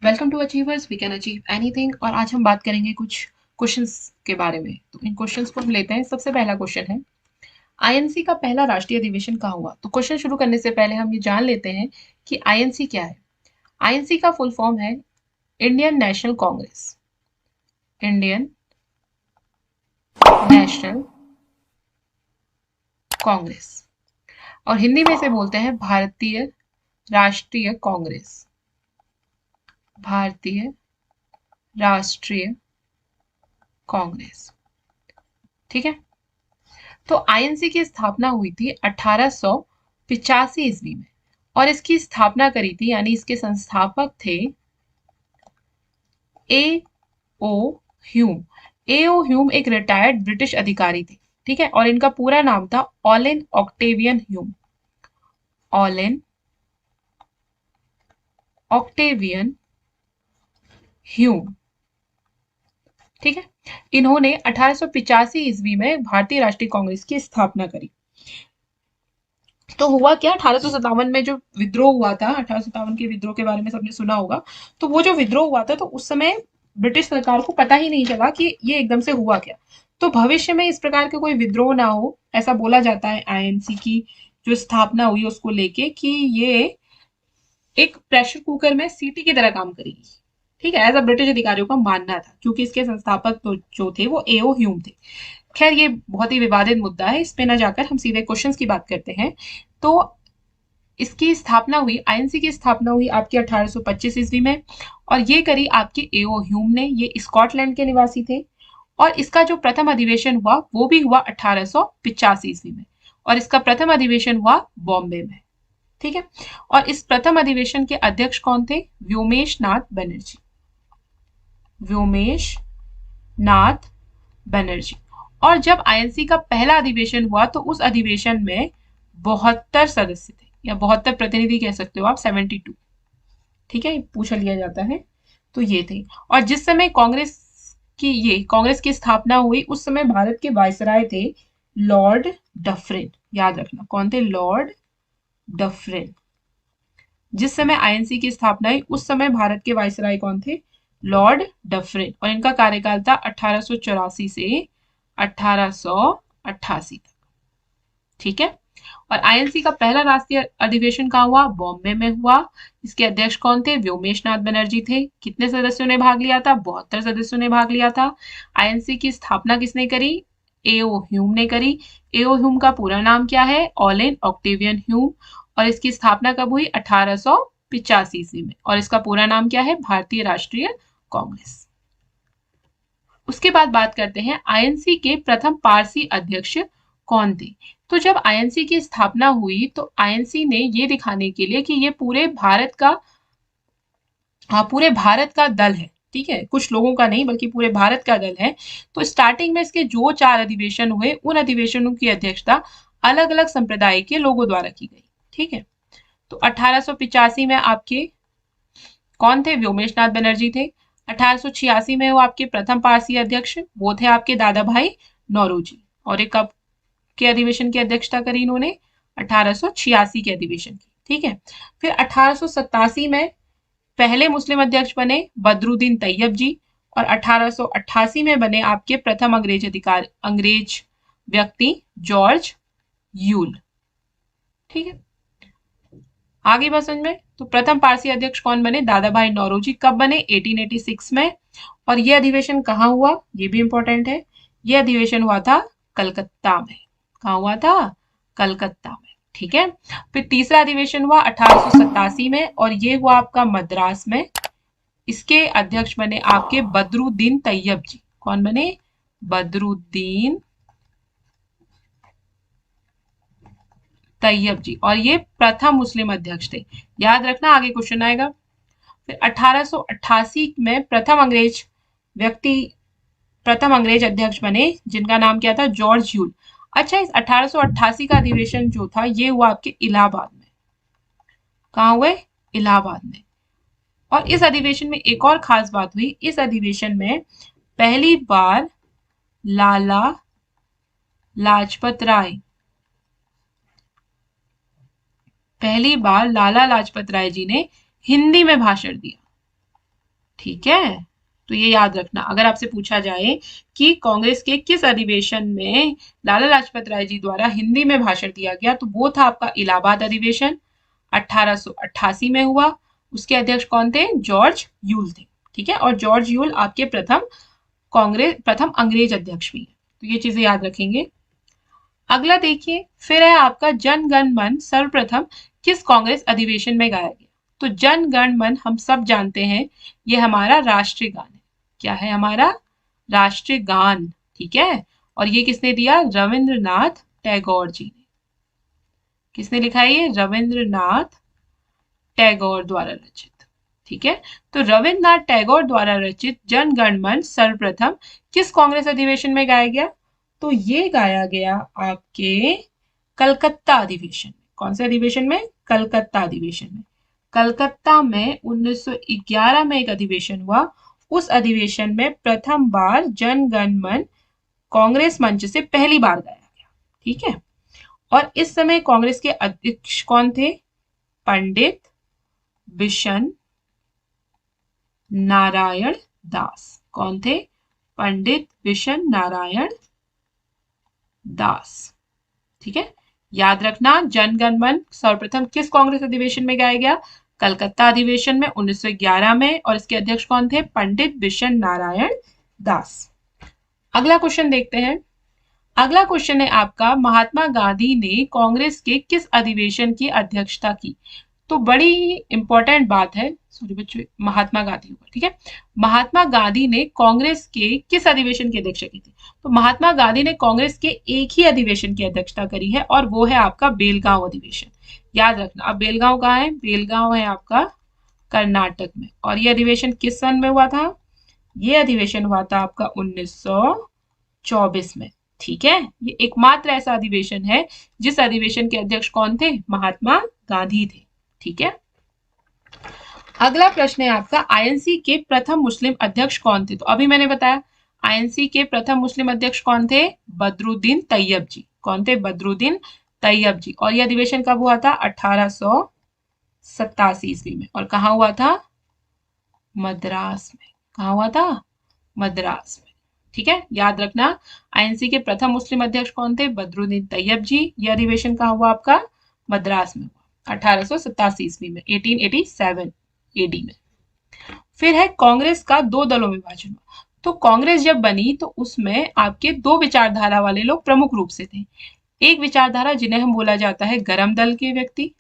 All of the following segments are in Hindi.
Welcome to achievers, we can achieve anything. और आज हम बात करेंगे कुछ क्वेश्चंस के बारे में। तो इन क्वेश्चंस को हम लेते हैं। सबसे पहला क्वेश्चन है, आईएनसी का पहला राष्ट्रीय अधिवेशन कहाँ हुआ? तो क्वेश्चन शुरू करने से पहले हम ये जान लेते हैं कि आईएनसी क्या है। आईएनसी का फुल फॉर्म है Indian national Congress. Indian national Congress, और हिंदी में इसे बोलते हैं भारतीय राष्ट्रीय कांग्रेस। भारतीय राष्ट्रीय कांग्रेस, ठीक है। तो आईएनसी की स्थापना हुई थी 1885 ईस्वी में, और इसकी स्थापना करी थी, यानी इसके संस्थापक थे ए ओ ह्यूम। ए ओ ह्यूम एक रिटायर्ड ब्रिटिश अधिकारी थे, ठीक है। और इनका पूरा नाम था ऑलेन ऑक्टेवियन ह्यूम। ऑलेन ऑक्टेवियन ह्यूम, ठीक है। इन्होंने 1885 ईस्वी में भारतीय राष्ट्रीय कांग्रेस की स्थापना करी। तो हुआ क्या, 1857 में जो विद्रोह हुआ था, 1857 के विद्रोह के बारे में सबने सुना होगा। तो वो जो विद्रोह हुआ था, तो उस समय ब्रिटिश सरकार को पता ही नहीं चला कि ये एकदम से हुआ क्या। तो भविष्य में इस प्रकार के कोई विद्रोह ना हो, ऐसा बोला जाता है आईएनसी की जो स्थापना हुई उसको लेके, कि ये एक प्रेशर कुकर में सीटी की तरह काम करेगी, ठीक है। ऐसा ब्रिटिश अधिकारियों का मानना था, क्योंकि इसके संस्थापक तो जो थे वो एओ ह्यूम थे। खैर, ये बहुत ही विवादित मुद्दा है, इस पे ना जाकर हम सीधे क्वेश्चंस की बात करते हैं। तो इसकी स्थापना हुई, आईएनसी की स्थापना हुई आपकी 1825 ईस्वी में, और ये करी आपके एओ ह्यूम ने। ये स्कॉटलैंड के निवासी थे। और इसका जो प्रथम अधिवेशन हुआ वो भी हुआ 1885 ईस्वी में, और इसका प्रथम अधिवेशन हुआ बॉम्बे में, ठीक है। और इस प्रथम अधिवेशन के अध्यक्ष कौन थे? व्योमेश नाथ बनर्जी। व्योमेश नाथ बनर्जी। और जब आईएनसी का पहला अधिवेशन हुआ तो उस अधिवेशन में 72 सदस्य थे, या 72 प्रतिनिधि कह सकते हो आप, 72, ठीक है, पूछ लिया जाता है। तो ये थे। और जिस समय कांग्रेस की स्थापना हुई, उस समय भारत के वायसराय थे लॉर्ड डफरिन। याद रखना कौन थे? Lord Dufferin. जिस समय आईएनसी की स्थापना हुई उस समय भारत के वायसराय कौन थे? Lord Dufferin. और इनका कार्यकाल था 1884 से 1888 तक, ठीक है। और आईएनसी का पहला राष्ट्रीय अधिवेशन कहाँ हुआ? बॉम्बे में हुआ। इसके अध्यक्ष कौन थे? व्योमेश नाथ बनर्जी थे। कितने सदस्यों ने भाग लिया था? 72 सदस्यों ने भाग लिया था। आईएनसी की स्थापना किसने करी? एओ ह्यूम ने करी। एओ ह्यूम का पूरा नाम क्या है? ऑलेन ऑक्टेवियन ह्यूम। और इसकी स्थापना कब हुई? 1885 ईस्वी में। और इसका पूरा नाम क्या है? भारतीय राष्ट्रीय कांग्रेस। उसके बाद बात करते हैं आईएनसी के प्रथम पारसी अध्यक्ष कौन थे। तो जब आईएनसी की स्थापना हुई तो आईएनसी ने ये दिखाने के लिए कि ये पूरे भारत का दल है, ठीक है, कुछ लोगों का नहीं बल्कि पूरे भारत का दल है। तो स्टार्टिंग में इसके जो 4 अधिवेशन हुए, उन अधिवेशनों की अध्यक्षता अलग अलग संप्रदाय के लोगों द्वारा की गई, ठीक है। तो 1885 में आपके कौन थे? व्योमेश नाथ बनर्जी थे। 1886 में वो आपके प्रथम पारसी अध्यक्ष, वो थे आपके दादा भाई नौरोजी। और एक कब के अधिवेशन की अध्यक्षता करी इन्होंने? 1886 के अधिवेशन की, ठीक है। फिर 1887 में पहले मुस्लिम अध्यक्ष बने बदरुद्दीन तैयब जी। और 1888 में बने आपके प्रथम अंग्रेज व्यक्ति जॉर्ज यूल, ठीक है। आगे बात समझ में। तो प्रथम पारसी अध्यक्ष कौन बने? दादा भाई नौरोजी। कब बने? 1886 में। और यह अधिवेशन कहाँ हुआ? ये भी इंपॉर्टेंट है। यह अधिवेशन हुआ था कलकत्ता में। कहाँ हुआ था? कलकत्ता में, ठीक है। फिर तीसरा अधिवेशन हुआ 1887 में, और ये हुआ आपका मद्रास में। इसके अध्यक्ष बने आपके बदरुद्दीन तैयब जी। कौन बने? बदरुद्दीन तैयब जी। और ये प्रथम मुस्लिम अध्यक्ष थे। याद रखना, आगे क्वेश्चन आएगा। फिर 1888 में प्रथम अंग्रेज अध्यक्ष बने, जिनका नाम क्या था? जॉर्ज ह्यूल। अच्छा, इस 1888 का अधिवेशन जो था ये हुआ आपके इलाहाबाद में। कहाँ हुए? इलाहाबाद में। और इस अधिवेशन में एक और खास बात हुई। इस अधिवेशन में पहली बार लाला लाजपत राय जी ने हिंदी में भाषण दिया। ठीक है, तो ये याद रखना। अगर आपसे पूछा जाए कि कांग्रेस के किस अधिवेशन में लाला लाजपत राय जी द्वारा हिंदी में भाषण दिया गया, तो वो था आपका इलाहाबाद अधिवेशन, 1888 में हुआ। उसके अध्यक्ष कौन थे? जॉर्ज यूल थे। ठीक है, और जॉर्ज यूल आपके प्रथम अंग्रेज अध्यक्ष भी है, तो ये चीजें याद रखेंगे। अगला देखिए, फिर है आपका जन गण मन सर्वप्रथम किस कांग्रेस अधिवेशन में गाया गया? तो जन गण मन हम सब जानते हैं, ये हमारा राष्ट्रीय गान है। क्या है हमारा? राष्ट्रीय गान। ठीक है, और ये किसने दिया? रविंद्रनाथ टैगोर जी ने। किसने लिखा है ये? रविंद्रनाथ टैगोर द्वारा रचित। ठीक है, तो रविंद्रनाथ टैगोर द्वारा रचित जन गण मन सर्वप्रथम किस कांग्रेस अधिवेशन में गाया गया? तो ये गाया गया आपके कलकत्ता अधिवेशन में। कौन से अधिवेशन में? कलकत्ता अधिवेशन में। कलकत्ता में 1911 में एक अधिवेशन हुआ। उस अधिवेशन में प्रथम बार जन गण मन कांग्रेस मंच से पहली बार गाया गया। ठीक है, और इस समय कांग्रेस के अध्यक्ष कौन थे? पंडित बिशन नारायण दास। कौन थे? पंडित बिशन नारायण दास। ठीक है, याद रखना, जनगण मन सर्वप्रथम किस कांग्रेस अधिवेशन में गाया गया? कलकत्ता अधिवेशन में 1911 में, और इसके अध्यक्ष कौन थे? पंडित बिशन नारायण दास। अगला क्वेश्चन देखते हैं। अगला क्वेश्चन है आपका, महात्मा गांधी ने कांग्रेस के किस अधिवेशन की अध्यक्षता की? तो बड़ी इंपॉर्टेंट बात है, सॉरी बच्चों, महात्मा गांधी ऊपर। ठीक है, महात्मा गांधी ने कांग्रेस के किस अधिवेशन की अध्यक्षता की थी? तो महात्मा गांधी ने कांग्रेस के एक ही अधिवेशन की अध्यक्षता करी है, और वो है आपका बेलगांव अधिवेशन। याद रखना। अब बेलगांव कहाँ है? बेलगांव है आपका कर्नाटक में। और ये अधिवेशन किस सन में हुआ था? ये अधिवेशन हुआ था आपका 1924 में। ठीक है, ये एकमात्र ऐसा अधिवेशन है जिस अधिवेशन के अध्यक्ष कौन थे? महात्मा गांधी थे। ठीक है, अगला प्रश्न है आपका, आईएनसी के प्रथम मुस्लिम अध्यक्ष कौन थे? तो अभी मैंने बताया आईएनसी के प्रथम मुस्लिम अध्यक्ष कौन थे? बदरुद्दीन तैयब जी। कौन थे? बदरुद्दीन तैयब जी। और यह अधिवेशन कब हुआ था? 1887 ईस्वी में। और कहाँ हुआ था? मद्रास में। कहाँ हुआ था? मद्रास में। ठीक है, याद रखना, आईएनसी के प्रथम मुस्लिम अध्यक्ष कौन थे? बदरुद्दीन तैयब जी। यह अधिवेशन कहाँ हुआ आपका? मद्रास में हुआ 1887 ईस्वी में, 1887 एडी में। फिर है कांग्रेस का दो दलों में विभाजन हुआ। तो कांग्रेस जब बनी तो उसमें आपके दो विचारधारा वाले लोग प्रमुख रूप से थे। एक विचारधारा जिन्हें हम बोला जाता है गरम दल के व्यक्ति,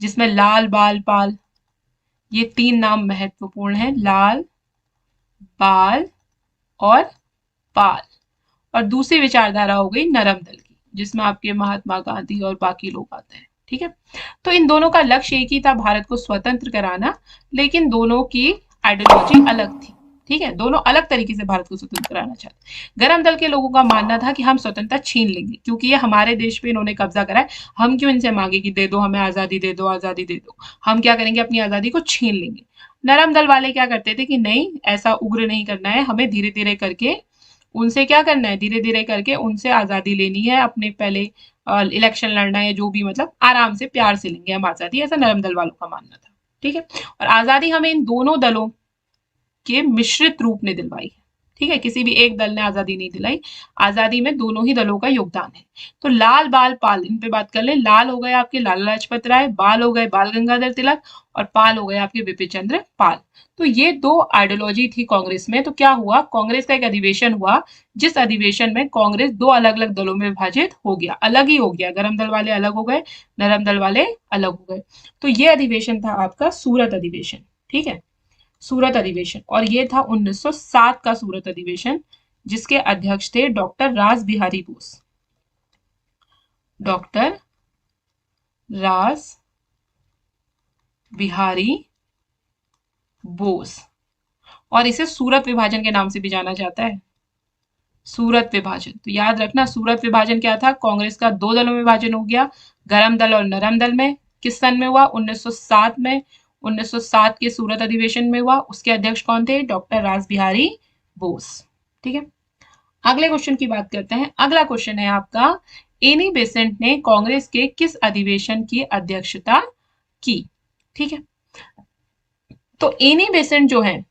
जिसमें लाल, बाल, पाल, ये तीन नाम महत्वपूर्ण हैं, लाल, बाल और पाल। और दूसरी विचारधारा हो गई नरम दल की, जिसमें आपके महात्मा गांधी और बाकी लोग आते हैं। ठीक है, तो इन दोनों का लक्ष्य एक ही था, भारत को स्वतंत्र कराना, लेकिन दोनों की आइडियोलॉजी अलग थी। ठीक है, दोनों अलग तरीके से भारत को स्वतंत्र कराना चाहते। गरम दल के लोगों का मानना था कि हम स्वतंत्रता छीन लेंगे, क्योंकि ये हमारे देश पे इन्होंने कब्जा करा है, हम क्यों इनसे मांगे कि दे दो हमें आजादी, दे दो आजादी, दे दो। हम क्या करेंगे? अपनी आजादी को छीन लेंगे। नरम दल वाले क्या करते थे कि नहीं, ऐसा उग्र नहीं करना है, हमें धीरे धीरे करके उनसे क्या करना है? धीरे धीरे करके उनसे आजादी लेनी है, अपने पहले इलेक्शन लड़ना है, जो भी, मतलब आराम से प्यार से लेंगे हम आजादी, ऐसा नरम दल वालों का मानना था। ठीक है, और आजादी हमें इन दोनों दलों के मिश्रित रूप ने दिलवाई है। ठीक है, किसी भी एक दल ने आजादी नहीं दिलाई, आजादी में दोनों ही दलों का योगदान है। तो लाल, बाल, पाल, इन पे बात कर ले। लाल हो गए आपके लाला लाजपत राय, बाल हो गए बाल गंगाधर तिलक, और पाल हो गए आपके विपिन चंद्र पाल। तो ये दो आइडियोलॉजी थी कांग्रेस में। तो क्या हुआ? कांग्रेस का एक अधिवेशन हुआ, जिस अधिवेशन में कांग्रेस दो अलग अलग दलों में विभाजित हो गया, अलग ही हो गया। गरम दल वाले अलग हो गए, नरम दल वाले अलग हो गए। तो ये अधिवेशन था आपका सूरत अधिवेशन। ठीक है, सूरत अधिवेशन, और ये था 1907 का सूरत अधिवेशन, जिसके अध्यक्ष थे डॉक्टर रास बिहारी बोस। डॉक्टर रास बिहारी बोस, और इसे सूरत विभाजन के नाम से भी जाना जाता है। सूरत विभाजन, तो याद रखना, सूरत विभाजन क्या था? कांग्रेस का दो दलों में विभाजन हो गया, गरम दल और नरम दल में। किस सन में हुआ? 1907 में। 1907 के सूरत अधिवेशन में हुआ। उसके अध्यक्ष कौन थे? डॉक्टर रास बिहारी बोस। ठीक है, अगले क्वेश्चन की बात करते हैं। अगला क्वेश्चन है आपका, एनी बेसेंट ने कांग्रेस के किस अधिवेशन की अध्यक्षता की? ठीक है, तो एनी बेसेंट जो है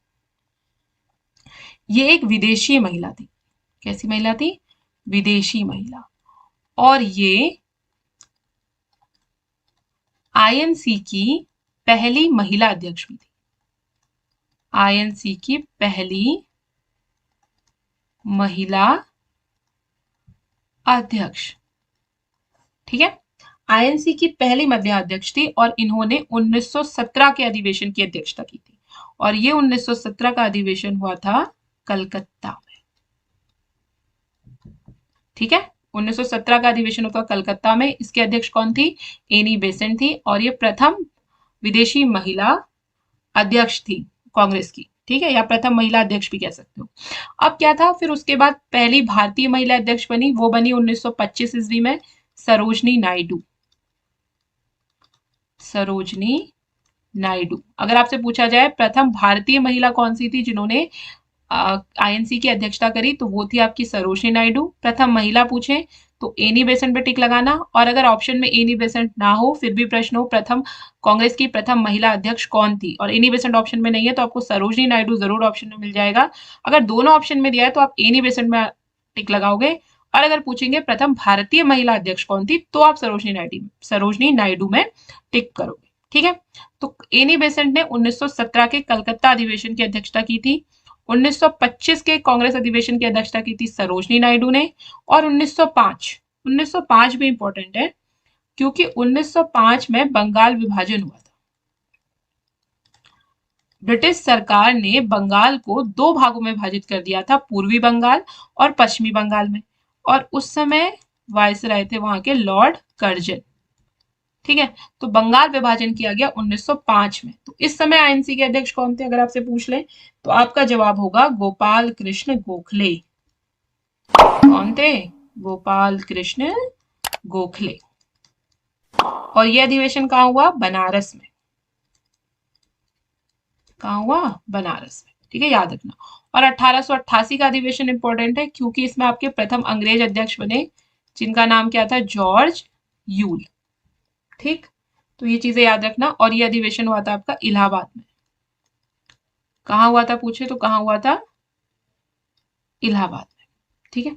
ये एक विदेशी महिला थी। कैसी महिला थी? विदेशी महिला। और ये आईएनसी की पहली महिला अध्यक्ष भी थी। आईएनसी की पहली महिला अध्यक्ष। ठीक है, आईएनसी की पहली महिला अध्यक्ष थी और इन्होंने 1917 के अधिवेशन की अध्यक्षता की थी। और ये 1917 का अधिवेशन हुआ था कलकत्ता में। ठीक है, 1917 का अधिवेशन हुआ कलकत्ता में। इसके अध्यक्ष कौन थी? एनी बेसेंट थी। और ये प्रथम विदेशी महिला अध्यक्ष थी कांग्रेस की। ठीक है, या प्रथम महिला अध्यक्ष भी कह सकते हो। अब क्या था फिर उसके बाद? पहली भारतीय महिला अध्यक्ष बनी, वो बनी 1925 ईस्वी में, सरोजनी नायडू। सरोजनी नायडू। अगर आपसे पूछा जाए प्रथम भारतीय महिला कौन सी थी जिन्होंने आईएनसी की अध्यक्षता करी, तो वो थी आपकी सरोजनी नायडू। प्रथम महिला पूछे तो एनी बेसेंट पे टिक लगाना। और अगर ऑप्शन में एनी बेसेंट ना हो, फिर भी प्रश्न हो प्रथम कांग्रेस की प्रथम महिला अध्यक्ष कौन थी, और एनी बेसेंट ऑप्शन में नहीं है, तो आपको सरोजनी नायडू जरूर ऑप्शन में मिल जाएगा। अगर दोनों ऑप्शन में दिया है तो आप एनी बेसेंट में टिक लगाओगे। और अगर पूछेंगे प्रथम भारतीय महिला अध्यक्ष कौन थी, तो आप सरोजनी नायडू में टिक करोगे। ठीक है, तो एनी बेसेंट ने 1917 के कलकत्ता अधिवेशन की अध्यक्षता की थी। 1925 के कांग्रेस अधिवेशन की अध्यक्षता की थी सरोजनी नायडू ने। और 1905 भी इंपॉर्टेंट है क्योंकि 1905 में बंगाल विभाजन हुआ था। ब्रिटिश सरकार ने बंगाल को दो भागों में विभाजित कर दिया था, पूर्वी बंगाल और पश्चिमी बंगाल में। और उस समय वायसराय थे वहां के लॉर्ड कर्जन। ठीक है, तो बंगाल विभाजन किया गया 1905 में। तो इस समय आईएनसी के अध्यक्ष कौन थे अगर आपसे पूछ ले, तो आपका जवाब होगा गोपाल कृष्ण गोखले। कौन थे? गोपाल कृष्ण गोखले। और यह अधिवेशन कहाँ हुआ? बनारस में। कहाँ हुआ? बनारस में। ठीक है, याद रखना। और 1888 का अधिवेशन इंपॉर्टेंट है क्योंकि इसमें आपके प्रथम अंग्रेज अध्यक्ष बने, जिनका नाम क्या था? George Yule. ठीक, तो ये चीजें याद रखना। और ये अधिवेशन हुआ था आपका इलाहाबाद में। कहाँ हुआ था पूछे तो कहाँ हुआ था? इलाहाबाद में। ठीक है,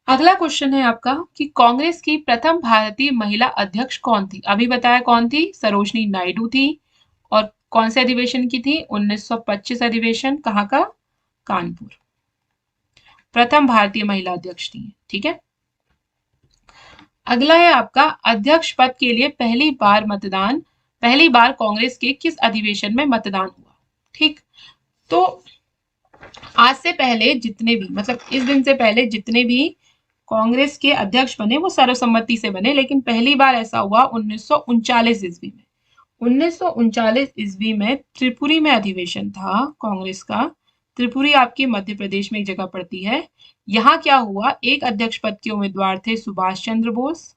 अगला क्वेश्चन है आपका कि कांग्रेस की प्रथम भारतीय महिला अध्यक्ष कौन थी? अभी बताया कौन थी? सरोजनी नायडू थी। और कौन से अधिवेशन की थी? 1925 अधिवेशन। कहाँ का? कानपुर। प्रथम भारतीय महिला अध्यक्ष थी। ठीक है, अगला है आपका अध्यक्ष पद के लिए पहली बार कांग्रेस के किस अधिवेशन में मतदान हुआ? ठीक, तो आज से पहले जितने भी, मतलब इस दिन से पहले जितने भी कांग्रेस के अध्यक्ष बने वो सर्वसम्मति से बने, लेकिन पहली बार ऐसा हुआ 1939 ईस्वी में। 1939 ईस्वी में त्रिपुरी में अधिवेशन था कांग्रेस का। त्रिपुरी आपके मध्य प्रदेश में एक जगह पड़ती है। यहाँ क्या हुआ? एक अध्यक्ष पद के उम्मीदवार थे सुभाष चंद्र बोस।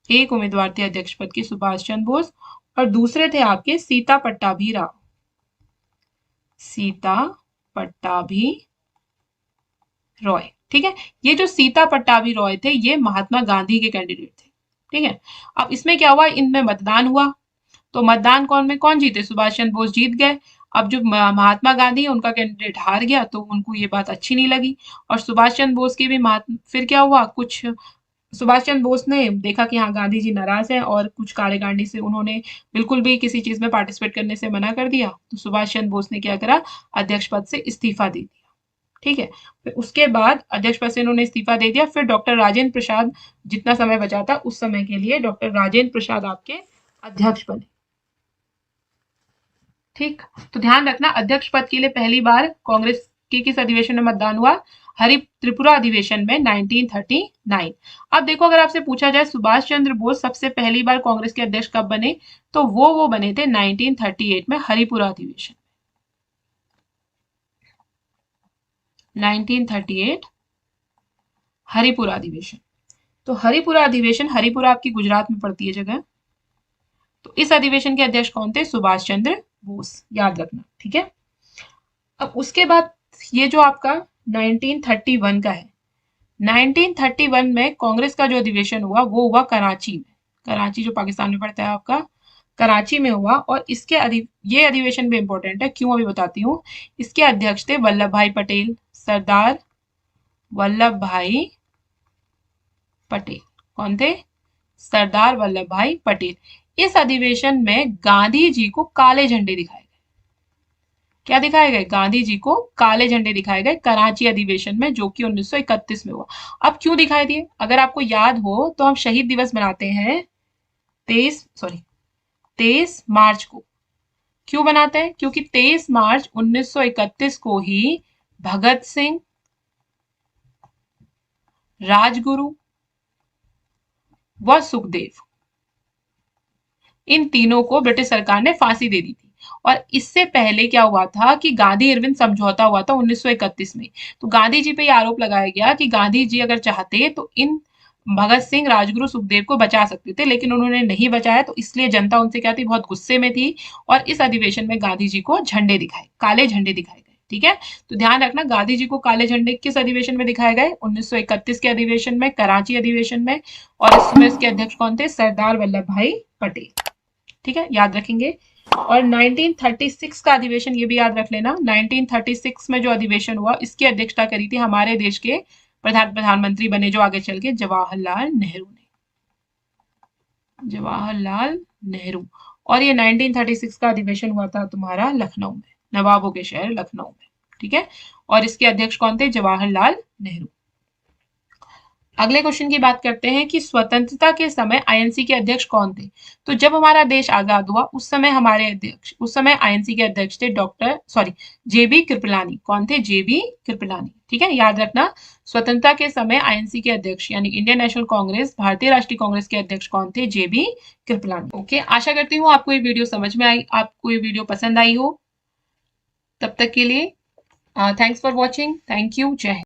एक उम्मीदवार थे अध्यक्ष पद के सुभाष चंद्र बोस, और दूसरे थे आपके सीता पट्टाभी राव। सीता पट्टाभी रॉय। ठीक है, ये जो सीता पट्टाभी रॉय थे ये महात्मा गांधी के कैंडिडेट थे। ठीक है, अब इसमें क्या हुआ? इनमें मतदान हुआ, तो मतदान कौन जीते? सुभाष चंद्र बोस जीत गए। अब जो महात्मा गांधी है उनका कैंडिडेट हार गया, तो उनको ये बात अच्छी नहीं लगी। और सुभाष चंद्र बोस की भी फिर क्या हुआ? कुछ सुभाष चंद्र बोस ने देखा कि हाँ गांधी जी नाराज हैं और कुछ कार्यकारिणी से उन्होंने बिल्कुल भी किसी चीज में पार्टिसिपेट करने से मना कर दिया, तो सुभाष चंद्र बोस ने क्या करा? अध्यक्ष पद से इस्तीफा दे दिया। ठीक है, फिर उसके बाद अध्यक्ष पद से इन्होंने इस्तीफा दे दिया। फिर डॉक्टर राजेंद्र प्रसाद, जितना समय बचा था उस समय के लिए डॉक्टर राजेंद्र प्रसाद आपके अध्यक्ष बने। ठीक, तो ध्यान रखना अध्यक्ष पद के लिए पहली बार कांग्रेस के किस अधिवेशन में मतदान हुआ? हरि त्रिपुरा अधिवेशन में 1939। अब देखो अगर आपसे पूछा जाए सुभाष चंद्र बोस सबसे पहली बार कांग्रेस के अध्यक्ष कब बने, तो वो बने थे 1938 में हरिपुरा अधिवेशन। 1938 हरिपुरा अधिवेशन। तो हरिपुरा अधिवेशन, हरिपुरा आपकी गुजरात में पड़ती है जगह। तो इस अधिवेशन के अध्यक्ष कौन थे? सुभाष चंद्र बोस, याद रखना। ठीक है, अब उसके बाद ये जो आपका 1931 का है, 1931 में कांग्रेस का जो अधिवेशन हुआ वो हुआ कराची में। कराची जो पाकिस्तान में पड़ता है आपका, कराची में हुआ और ये अधिवेशन भी इंपॉर्टेंट है, क्यों अभी बताती हूँ। इसके अध्यक्ष थे वल्लभ भाई पटेल, सरदार वल्लभ भाई पटेल। कौन थे? सरदार वल्लभ भाई पटेल। इस अधिवेशन में गांधी जी को काले झंडे दिखाए गए। क्या दिखाए गए? गांधी जी को काले झंडे दिखाए गए कराची अधिवेशन में, जो कि 1931 में हुआ। अब क्यों दिखाई दिए? अगर आपको याद हो तो हम शहीद दिवस मनाते हैं 23 मार्च को। क्यों बनाते हैं? क्योंकि 23 मार्च 1931 को ही भगत सिंह, राजगुरु व सुखदेव, इन तीनों को ब्रिटिश सरकार ने फांसी दे दी थी। और इससे पहले क्या हुआ था कि गांधी इरविन समझौता हुआ था 1931 में। तो गांधी जी पे यह आरोप लगाया गया कि गांधी जी अगर चाहते तो इन भगत सिंह, राजगुरु, सुखदेव को बचा सकते थे, लेकिन उन्होंने नहीं बचाया। तो इसलिए जनता उनसे क्या थी? बहुत गुस्से में थी। और इस अधिवेशन में गांधी जी को झंडे दिखाए, काले झंडे दिखाए गए। ठीक है, तो ध्यान रखना, गांधी जी को काले झंडे किस अधिवेशन में दिखाए गए? 1931 के अधिवेशन में, कराची अधिवेशन में। और इसमें इसके अध्यक्ष कौन थे? सरदार वल्लभ भाई पटेल। ठीक है, याद रखेंगे। और 1936 का अधिवेशन ये भी याद रख लेना। 1936 में जो अधिवेशन हुआ, इसकी अध्यक्षता करी थी हमारे देश के प्रधानमंत्री बने जो आगे चल के जवाहरलाल नेहरू ने। जवाहरलाल नेहरू। और ये 1936 का अधिवेशन हुआ था तुम्हारा लखनऊ में, नवाबों के शहर लखनऊ में। ठीक है, और इसके अध्यक्ष कौन थे? जवाहरलाल नेहरू। अगले क्वेश्चन की बात करते हैं कि स्वतंत्रता के समय आईएनसी के अध्यक्ष कौन थे। तो जब हमारा देश आजाद हुआ उस समय आईएनसी के अध्यक्ष थे जेबी कृपलानी। कौन थे? जेबी कृपलानी। ठीक है, याद रखना, स्वतंत्रता के समय आईएनसी के अध्यक्ष यानी इंडियन नेशनल कांग्रेस, भारतीय राष्ट्रीय कांग्रेस के अध्यक्ष कौन थे? जेबी कृपलानी। ओके, आशा करती हूँ आपको ये वीडियो समझ में आई, आपको ये वीडियो पसंद आई हो। तब तक के लिए thanks for watching. Thank you. जय हिंद।